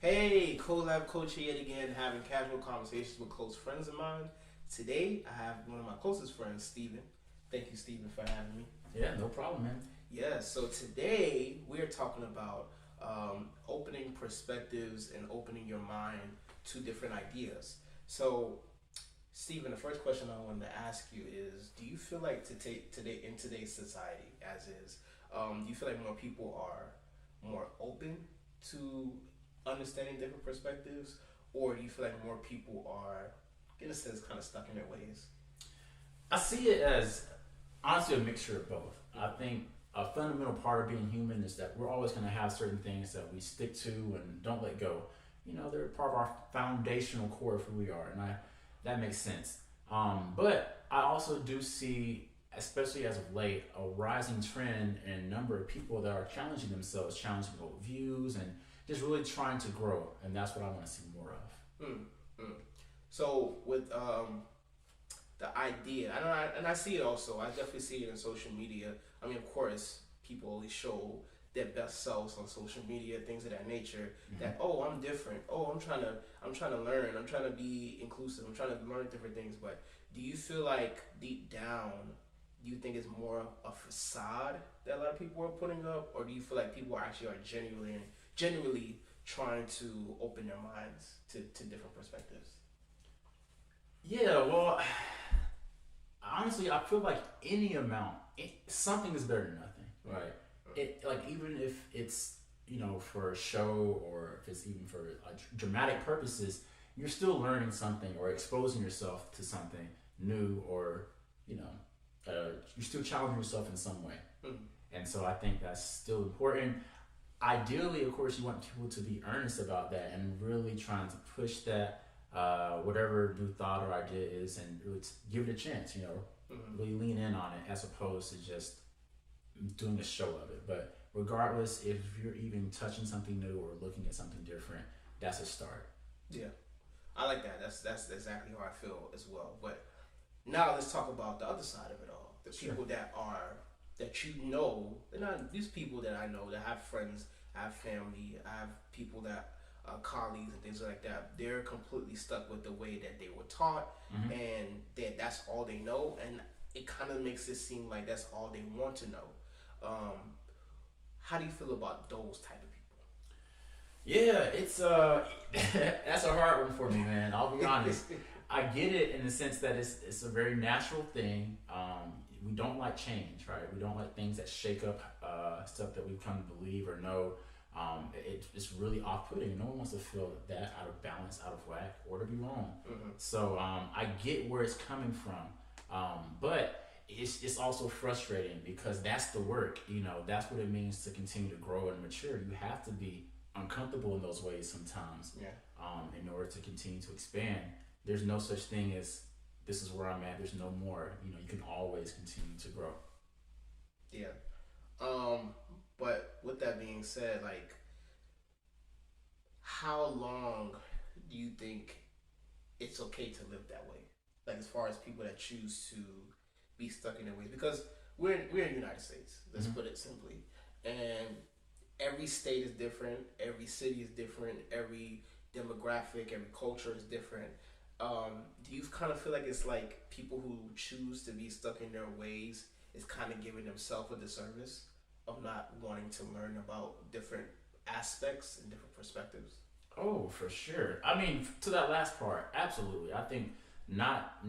Hey, Colabcoaching yet again, having casual conversations with close friends of mine. Today, I have one of my closest friends, Steven. Thank you, Steven, for having me. Yeah, no problem, man. Yeah, so today we're talking about opening perspectives and opening your mind to different ideas. So, Steven, the first question I wanted to ask you is: do you feel like to take today in today's society, as is, do you feel like more people are more open to understanding different perspectives, or do you feel like more people are, in a sense, kind of stuck in their ways? I see it as honestly a mixture of both. I think a fundamental part of being human is that we're always going to have certain things that we stick to and don't let go. They're part of our foundational core of who we are, and that makes sense. But I also do see, especially as of late, a rising trend in a number of people that are challenging themselves, challenging old views, and just really trying to grow. And that's what I want to see more of. Mm, mm. So with the idea, and I see it also. I definitely see it in social media. I mean, of course, people always show their best selves on social media, things of that nature. That Mm-hmm. oh, I'm different. Oh, I'm trying to learn. I'm trying to be inclusive. I'm trying to learn different things. But do you feel like deep down, do you think it's more a facade that a lot of people are putting up, or do you feel like people actually are genuinely trying to open their minds to different perspectives? Yeah, well, honestly, I feel like any amount, something is better than nothing, right? It like even if it's for a show or if it's even for dramatic purposes, you're still learning something or exposing yourself to something new, or you know, you're still challenging yourself in some way. Mm-hmm. And so I think that's still important. Ideally, of course, you want people to be earnest about that and really trying to push that whatever new thought or idea is, and really give it a chance. Mm-hmm. Really lean in on it as opposed to just doing a show of it. But regardless, if you're even touching something new or looking at something different, that's a start. Yeah, I like that. That's exactly how I feel as well. But now let's talk about the other side of it all. The Sure. people that are that you know, they're not these people that I know that have friends, I have family, I have people that colleagues and things like that. They're completely stuck with the way that they were taught, Mm-hmm. and that's all they know, and it kind of makes it seem like that's all they want to know. Um, how do you feel about those type of Yeah, it's that's a hard one for me, man. I'll be honest. people? I get it in the sense that it's a very natural thing. We don't like change, right? We don't like things that shake up stuff that we've come to believe or know. It's really off-putting. No one wants to feel that out of balance, out of whack, or to be wrong. Mm-hmm. So I get where it's coming from, but it's also frustrating because that's the work. That's what it means to continue to grow and mature. You have to be uncomfortable in those ways sometimes, Yeah. in order to continue to expand. There's no such thing as this is where I'm at. There's no more. You can always continue to grow. Yeah. Um, but with that being said, like, how long do you think it's okay to live that way? Like, as far as people that choose to be stuck in their ways, because we're in the United States. Let's Mm-hmm. put it simply, and every state is different, every city is different, every demographic, every culture is different. Do you kind of feel like it's like people who choose to be stuck in their ways is kind of giving themselves a disservice of not wanting to learn about different aspects and different perspectives? Oh, for sure. I mean, to that last part, absolutely. I think not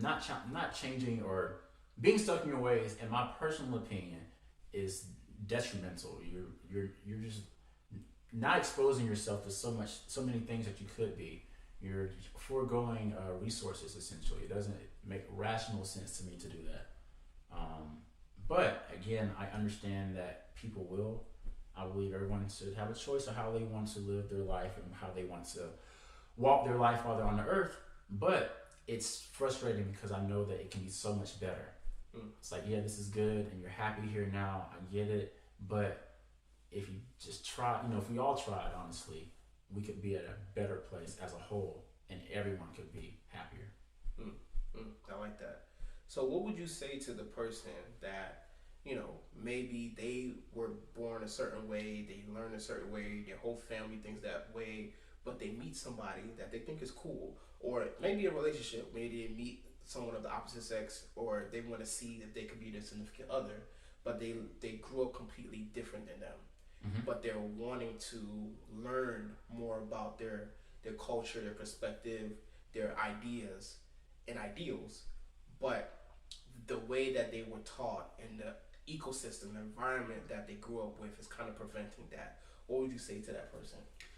changing or being stuck in your ways, in my personal opinion, is detrimental. You're just not exposing yourself to so many things that you could be. You're foregoing resources essentially. It doesn't make rational sense to me to do that. Um, but again, I understand that people will. I believe everyone should have a choice of how they want to live their life and how they want to walk their life while they're on the earth. But it's frustrating because I know that it can be so much better. Mm. It's like, yeah, this is good and you're happy here now. I get it. But if you just try, if we all tried, honestly, we could be at a better place as a whole and everyone could be happier. Mm, I like that. So, what would you say to the person that, maybe they were born a certain way, they learn a certain way, their whole family thinks that way, but they meet somebody that they think is cool, or maybe a relationship, maybe they meet someone of the opposite sex, or they want to see if they could be their significant other, but they grew up completely different than them, Mm-hmm. but they're wanting to learn more about their culture, their perspective, their ideas and ideals, but the way that they were taught and the ecosystem, the environment that they grew up with is kind of preventing that. What would you say to that person?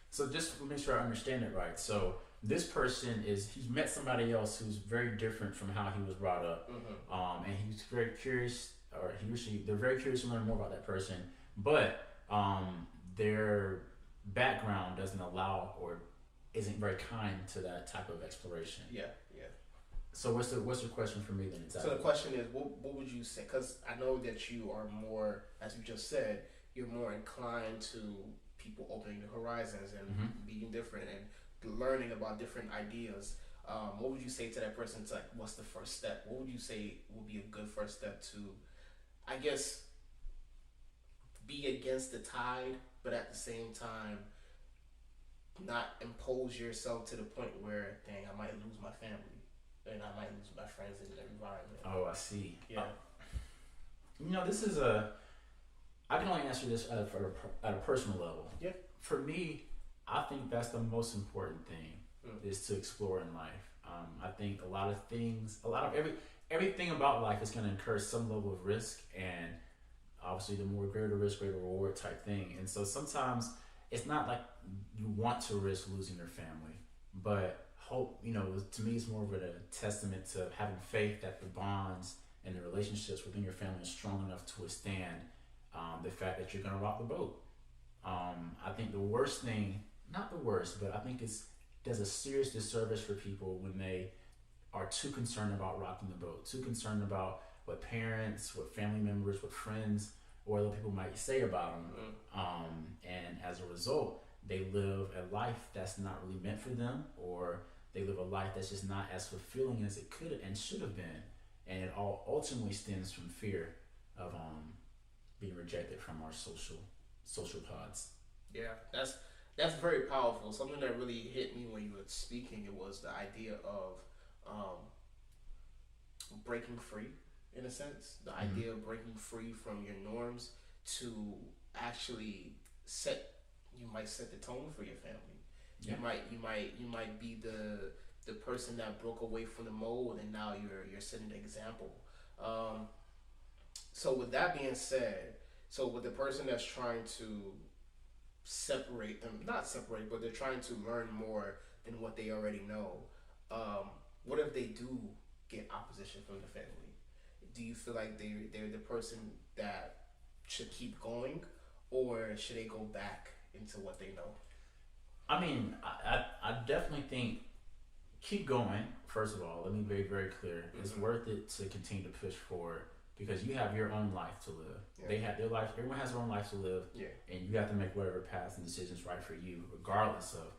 So just to make sure I understand it right. So this person is he's met somebody else who's very different from how he was brought up, Mm-hmm. and he's very curious, or he or she they're very curious to learn more about that person, but their background doesn't allow or isn't very kind to that type of exploration. Yeah, yeah. So what's the question for me then So the exactly? question is, what would you say? Because I know that you are more, as you just said, you're more inclined to people opening the horizons and Mm-hmm. being different and learning about different ideas. What would you say to that person? It's like, what's the first step? What would you say would be a good first step to, I guess, be against the tide, but at the same time, not impose yourself to the point where, dang, I might lose my family and I might lose my friends in the environment. Oh, I see. Yeah. This is a. I can only answer this at a personal level. Yeah. For me, I think that's the most important thing is to explore in life. I think everything about life is going to incur some level of risk, and obviously, the more greater risk, greater reward type thing. And so sometimes it's not like you want to risk losing your family, but hope. To me, it's more of a testament to having faith that the bonds and the relationships within your family are strong enough to withstand the fact that you're going to rock the boat. I think the worst thing, not the worst, but I think does a serious disservice for people when they are too concerned about rocking the boat, too concerned about what parents, what family members, what friends, or other people might say about them. And as a result, they live a life that's not really meant for them, or they live a life that's just not as fulfilling as it could and should have been. And it all ultimately stems from fear of being rejected from our social pods. Yeah, that's very powerful. Something that really hit me when you were speaking, it was the idea of um, breaking free, in a sense. The Mm-hmm. idea of breaking free from your norms to actually set. You might set the tone for your family. Yeah. You might be the person that broke away from the mold, and now you're setting the example. Um, so with that being said, so with the person that's trying to separate them, not separate, but they're trying to learn more than what they already know. What if they do get opposition from the family? Do you feel like they're the person that should keep going, or should they go back into what they know? I mean, I definitely think keep going. First of all, let me be very, very clear. It's worth it to continue to push forward because you have your own life to live. Yeah. They have their life. Everyone has their own life to live, Yeah. and you have to make whatever paths and decisions right for you, regardless of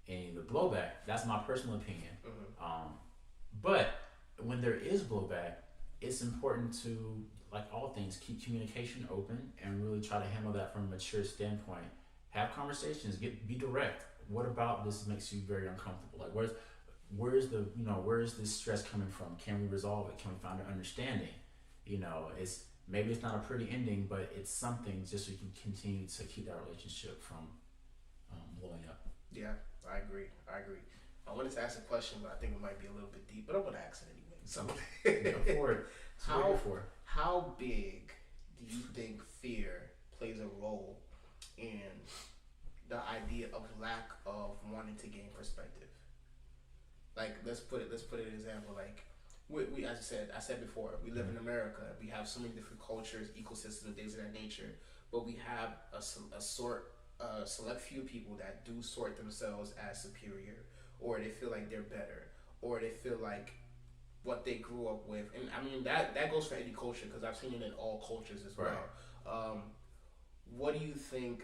any of the blowback. That's my personal opinion. But when there is blowback, it's important to, like all things, keep communication open and really try to handle that from a mature standpoint. Have conversations. Be direct. What about this makes you very uncomfortable? Like where's this stress coming from? Can we resolve it? Can we find an understanding? Maybe it's not a pretty ending, but it's something just so you can continue to keep that relationship from blowing up. Yeah, I agree. I wanted to ask a question, but I think it might be a little bit deep. But I'm gonna ask it anyway. So, Go for it. That's what we're here for. how big do you think fear plays a role in the idea of lack of wanting to gain perspective? Like let's put it an example. Like we as I said before, we live in America. We have so many different cultures, ecosystems, things of that nature. But we have a select few people that do sort themselves as superior, or they feel like they're better, or they feel like what they grew up with. And I mean that goes for any culture, because I've seen it in all cultures as well. Right. What do you think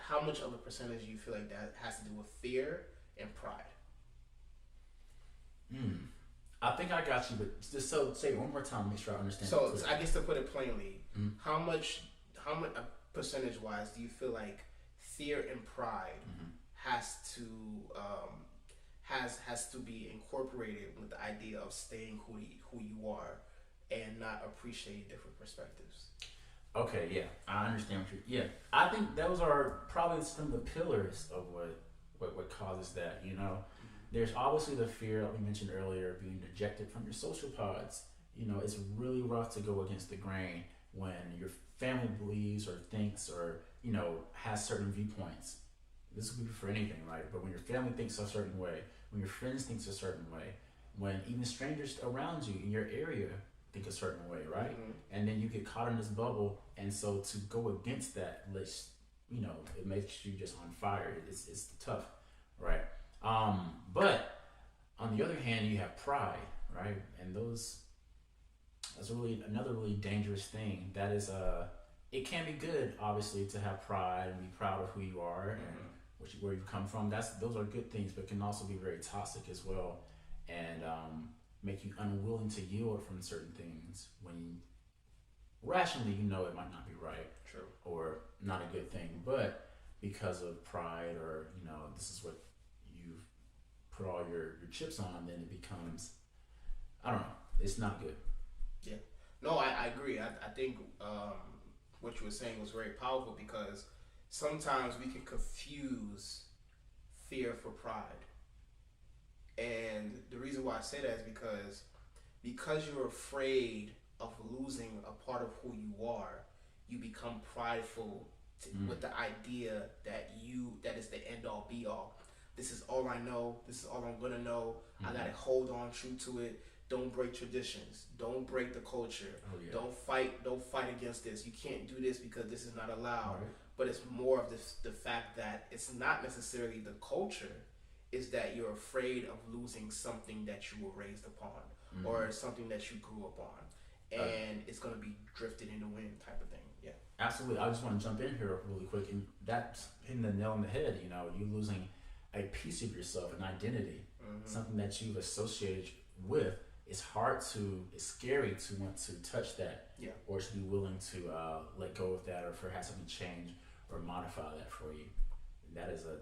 how much of a percentage do you feel like that has to do with fear and pride? I think I got you, but just say it one more time, make sure I understand. So I guess to put it plainly, Mm-hmm. how much percentage wise do you feel like fear and pride has to has to be incorporated with the idea of staying who you are and not appreciating different perspectives. Okay, yeah, I understand what you're. Yeah, I think those are probably some of the pillars of what causes that. You know, there's obviously the fear that we mentioned earlier, of being ejected from your social pods. You know, it's really rough to go against the grain when your family believes or thinks or has certain viewpoints. This could be for anything, right? But when your family thinks a certain way, when your friends think a certain way, when even strangers around you in your area think a certain way, right? Mm-hmm. And then you get caught in this bubble, and so to go against that, let's it makes you just on fire. It's tough, right? But on the other hand, you have pride, right? And that's really another really dangerous thing. That is it can be good, obviously, to have pride and be proud of who you are and Mm-hmm. where you come from. Those are good things, but can also be very toxic as well, and make you unwilling to yield from certain things when rationally you know it might not be right True. or not a good thing, but because of pride or this is what you've put all your chips on, then it becomes, I don't know, it's not good. Yeah. No, I agree. I think what you were saying was very powerful because sometimes we can confuse fear for pride. And the reason why I say that is because you're afraid of losing a part of who you are, you become prideful Mm. with the idea that is the end all be all. This is all I know. This is all I'm gonna know. I Mm-hmm. gotta hold on true to it. Don't break traditions. Don't break the culture. Oh yeah. Don't fight. Don't fight against this. You can't do this because this is not allowed. Right. But it's more of the fact that it's not necessarily the culture, is that you're afraid of losing something that you were raised upon Mm-hmm. or something that you grew up on, and it's going to be drifted in the wind type of thing. Yeah. Absolutely. I just want to jump in here really quick, and that's hitting the nail on the head. You losing a piece of yourself, an identity, Mm-hmm. something that you've associated with. It's scary to want to touch that, Yeah. or to be willing to let go of that, or for have something change or modify that for you.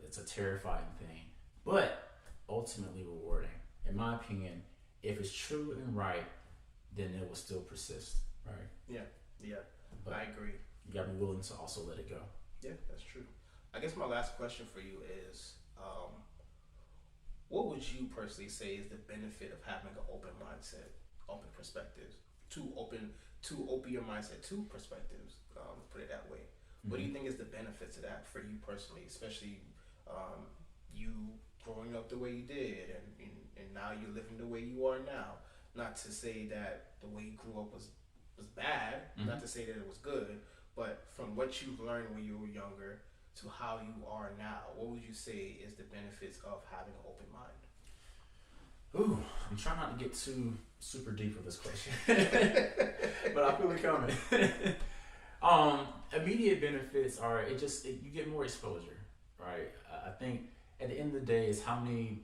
It's a terrifying thing, but ultimately rewarding. In my opinion, if it's true and right, then it will still persist, right? Yeah. Yeah. But I agree. you gotta be willing to also let it go. Yeah, that's true. I guess my last question for you is, what would you personally say is the benefit of having an open mindset, open perspectives, to open your mindset to perspectives? Put it that way. What do Mm-hmm. you think is the benefits of that for you personally, especially you growing up the way you did, and now you're living the way you are now? Not to say that the way you grew up was bad. Mm-hmm. Not to say that it was good, but from what you've learned when you were younger to how you are now, what would you say is the benefits of having an open mind? Ooh, I'm trying not to get too super deep with this question, but I feel it coming. Immediate benefits are you get more exposure, right? I think at the end of the day, is how many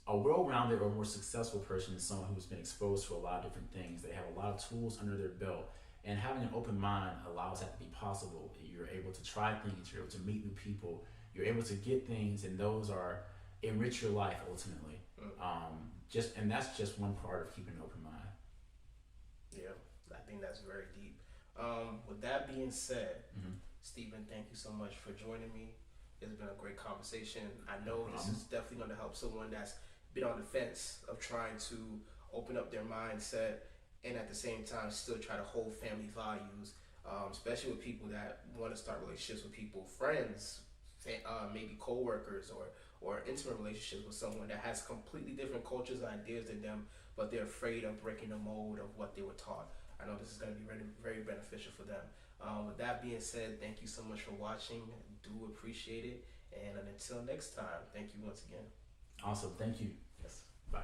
a well-rounded or more successful person is someone who's been exposed to a lot of different things. They have a lot of tools under their belt, and having an open mind allows that to be possible. You're able to try things. You're able to meet new people. You're able to get things, and those are enrich your life ultimately. Mm. And that's just one part of keeping an open mind. Yeah, I think that's very deep. With that being said, Mm-hmm. Stephen, thank you so much for joining me. It's been a great conversation. I No know this problem. is definitely going to help someone that's been on the fence of trying to open up their mindset and at the same time still try to hold family values, especially with people that want to start relationships with people, friends, maybe co-workers or intimate relationships with someone that has completely different cultures and ideas than them, but they're afraid of breaking the mold of what they were taught. I know this is going to be very, very beneficial for them. With that being said, thank you so much for watching. Do appreciate it. And until next time, thank you once again. Awesome. Thank you. Yes. Bye.